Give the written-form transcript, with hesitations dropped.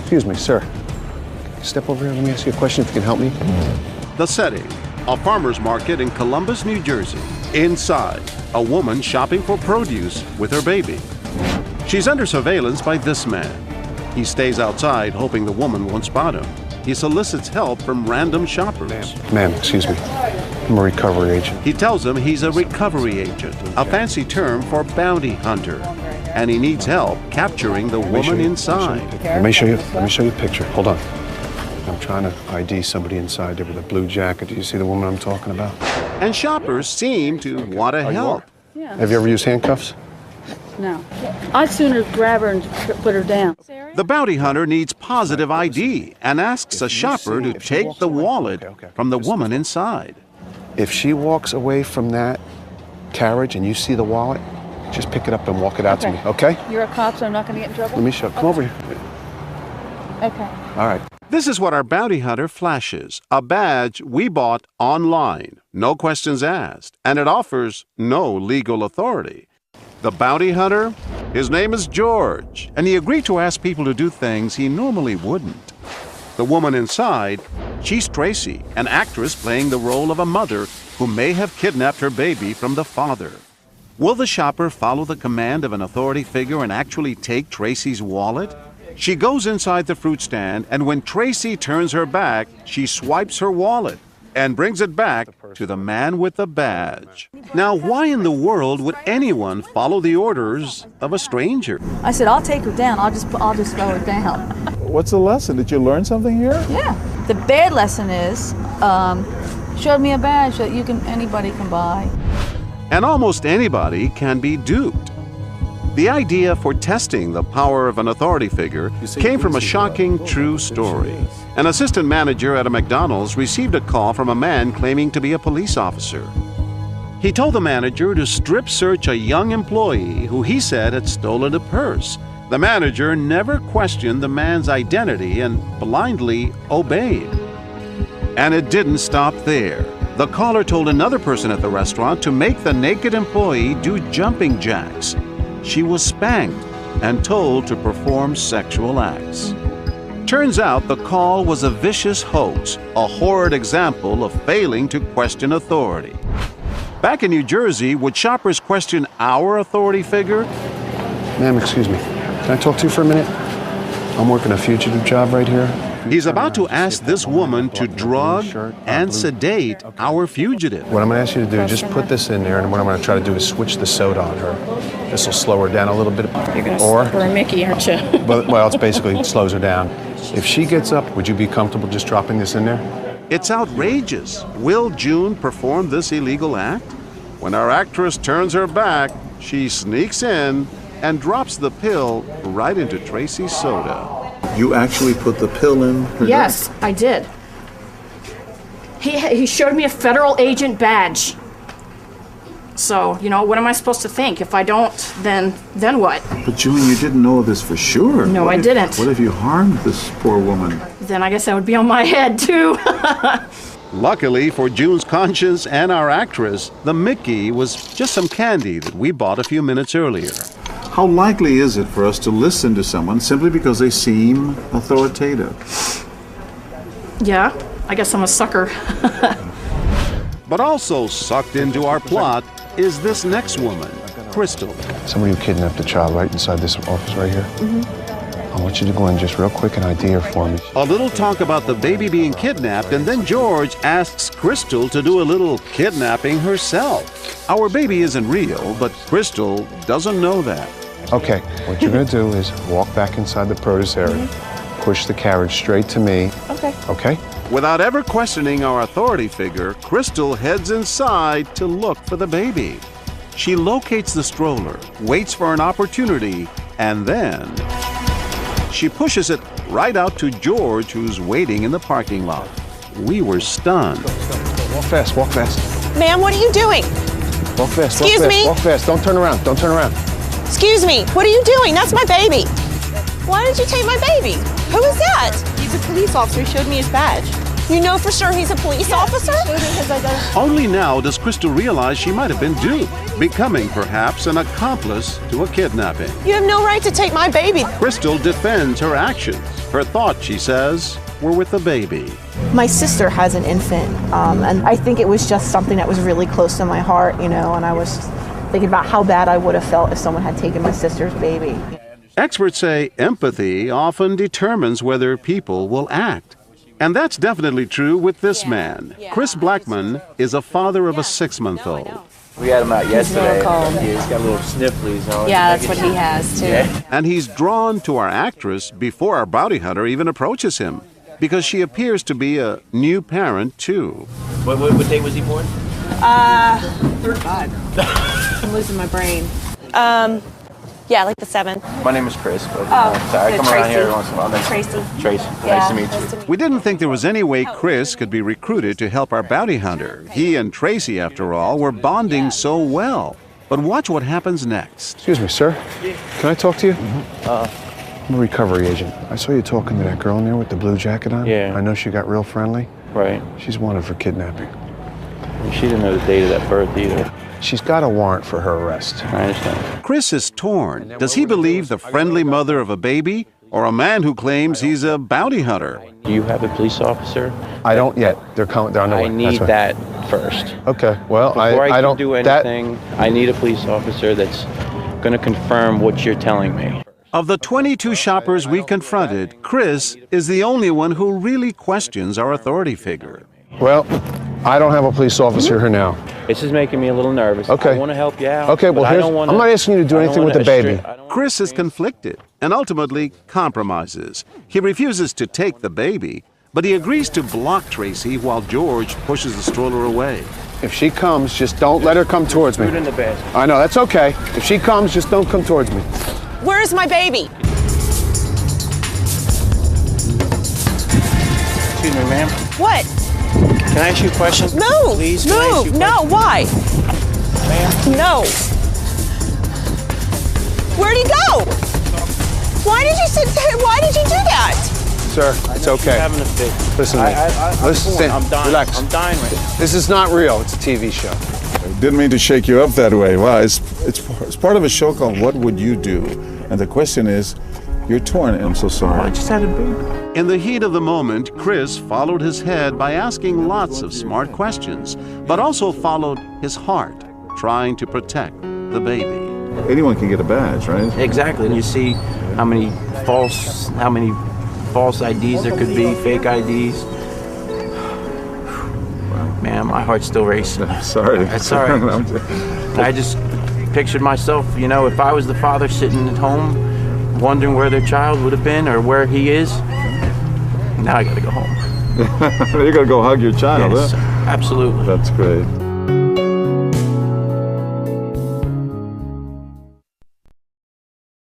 Excuse me, sir. Step over here. Let me ask you a question if you can help me. The setting, a farmer's market in Columbus, New Jersey. Inside, a woman shopping for produce with her baby. She's under surveillance by this man. He stays outside, hoping the woman won't spot him. He solicits help from random shoppers. Ma'am, excuse me. I'm a recovery agent. He tells them he's a recovery agent, a fancy term for bounty hunter, and he needs help capturing the woman inside. Let me show you a picture. Hold on. I'm trying to ID somebody inside there with a blue jacket. Do you see the woman I'm talking about? And shoppers seem to want to help. Yeah. Have you ever used handcuffs? No. I'd sooner grab her and put her down. The bounty hunter needs positive ID and asks a shopper to take the wallet from the woman inside. If she walks away from that carriage and you see the wallet, just pick it up and walk it out to me, okay? You're a cop, so I'm not going to get in trouble? Let me show. Come over here. Okay. All right. This is what our bounty hunter flashes, a badge we bought online, no questions asked, and it offers no legal authority. The bounty hunter, his name is George, and he agreed to ask people to do things he normally wouldn't. The woman inside, she's Tracy, an actress playing the role of a mother who may have kidnapped her baby from the father. Will the shopper follow the command of an authority figure and actually take Tracy's wallet? She goes inside the fruit stand, and when Tracy turns her back, she swipes her wallet and brings it back to the man with the badge. Now, why in the world would anyone follow the orders of a stranger? I said, I'll take her down. I'll just throw her down. What's the lesson? Did you learn something here? Yeah. The bad lesson is, showed me a badge that anybody can buy. And almost anybody can be duped. The idea for testing the power of an authority figure came from a shocking true story. An assistant manager at a McDonald's received a call from a man claiming to be a police officer. He told the manager to strip search a young employee who he said had stolen a purse. The manager never questioned the man's identity and blindly obeyed. And it didn't stop there. The caller told another person at the restaurant to make the naked employee do jumping jacks. She was spanked and told to perform sexual acts. Turns out the call was a vicious hoax, a horrid example of failing to question authority. Back in New Jersey, would shoppers question our authority figure? Ma'am, excuse me. Can I talk to you for a minute? I'm working a fugitive job right here. He's about to ask this woman to drug and sedate our fugitive. What I'm going to ask you to do is just put this in there, and what I'm going to try to do is switch the soda on her. This will slow her down a little bit. You're going to slap her a Mickey, aren't you? Well, it's basically slows her down. If she gets up, would you be comfortable just dropping this in there? It's outrageous. Will June perform this illegal act? When our actress turns her back, she sneaks in and drops the pill right into Tracy's soda. You actually put the pill in her Yes, drink? I did. He showed me a federal agent badge. So, what am I supposed to think? If I don't, then what? But June, you didn't know this for sure. No, I didn't. What if you harmed this poor woman? Then I guess that would be on my head, too. Luckily for June's conscience and our actress, the Mickey was just some candy that we bought a few minutes earlier. How likely is it for us to listen to someone simply because they seem authoritative? Yeah, I guess I'm a sucker. But also sucked into our plot is this next woman, Crystal. Somebody who kidnapped a child right inside this office right here? Mm-hmm. I want you to go in just real quick and ID her for me. A little talk about the baby being kidnapped, and then George asks Crystal to do a little kidnapping herself. Our baby isn't real, but Crystal doesn't know that. Okay, what you're going to do is walk back inside the produce area, push the carriage straight to me. Okay. Okay? Without ever questioning our authority figure, Crystal heads inside to look for the baby. She locates the stroller, waits for an opportunity, and then she pushes it right out to George, who's waiting in the parking lot. We were stunned. Walk fast, walk fast. Ma'am, what are you doing? Walk fast, Excuse me? Walk fast. Don't turn around, don't turn around. Excuse me, what are you doing? That's my baby. Why did you take my baby? Who is that? He's a police officer. He showed me his badge. You know for sure he's a police officer? He showed me his identity. Only now does Crystal realize she might have been duped, becoming perhaps an accomplice to a kidnapping. You have no right to take my baby. Crystal defends her actions. Her thoughts, she says, were with the baby. My sister has an infant, and I think it was just something that was really close to my heart, and I was thinking about how bad I would have felt if someone had taken my sister's baby. Experts say empathy often determines whether people will act. And that's definitely true with this man. Chris Blackman is a father of a 6-month-old. We had him out yesterday. cold. Yeah, he's got a little snifflies on. Yeah, that's what he has too. Yeah. And he's drawn to our actress before our bounty hunter even approaches him, because she appears to be a new parent too. What day was he born? 35. I'm losing my brain. Yeah, like the 7th. My name is Chris. But, sorry, I come Tracy. around here once in a while. Tracy. Tracy. Yeah, Nice to meet you. We didn't think there was any way Chris could be recruited to help our bounty hunter. He and Tracy, after all, were bonding so well. But watch what happens next. Excuse me, sir. Can I talk to you? I'm a recovery agent. I saw you talking to that girl in there with the blue jacket on. Yeah. I know she got real friendly. Right. She's wanted for kidnapping. She didn't know the date of that birth either. She's got a warrant for her arrest. I understand. Chris is torn. Does he believe the friendly mother of a baby, or a man who claims he's a bounty hunter? Do you have a police officer? I don't yet. They're coming. They're on the way. I need That's that first. Okay. Well, Before I I can don't do anything, I need a police officer that's going to confirm what you're telling me. Of the 22 shoppers we confronted, Chris is the only one who really questions our authority figure. Well, I don't have a police officer here now. This is making me a little nervous. Okay. I want to help you out. Okay, well, but I don't wanna, I'm not asking you to do I don't anything with the wanna baby. I don't Chris is conflicted and ultimately compromises. He refuses to take the baby, but he agrees to block Tracy while George pushes the stroller away. If she comes, just don't let her come towards me. Put it in the basket. I know, that's okay. If she comes, just don't come towards me. Where is my baby? Excuse me, ma'am. What? Can I ask you a question? Move! Please, can I ask you Move! a No, why? Ma'am? No. Where'd he go? Why did you sit there? Why did you do that? Sir, it's okay. I'm having a fit. Listen to me. Listen, I'm dying. relax. I'm dying right now. This is not real. It's a TV show. Didn't mean to shake you up that way. Wow, it's part of a show called What Would You Do? And the question is, you're torn. I'm so sorry. I just had a baby. In the heat of the moment, Chris followed his head by asking lots of smart questions, but also followed his heart, trying to protect the baby. Anyone can get a badge, right? Exactly. And you see how many false IDs there could be, fake IDs. Man, my heart's still racing. Sorry. That's all right. I just pictured myself, if I was the father sitting at home, wondering where their child would have been or where he is. Now I gotta go home. You gotta go hug your child, Yes, huh? absolutely. That's great.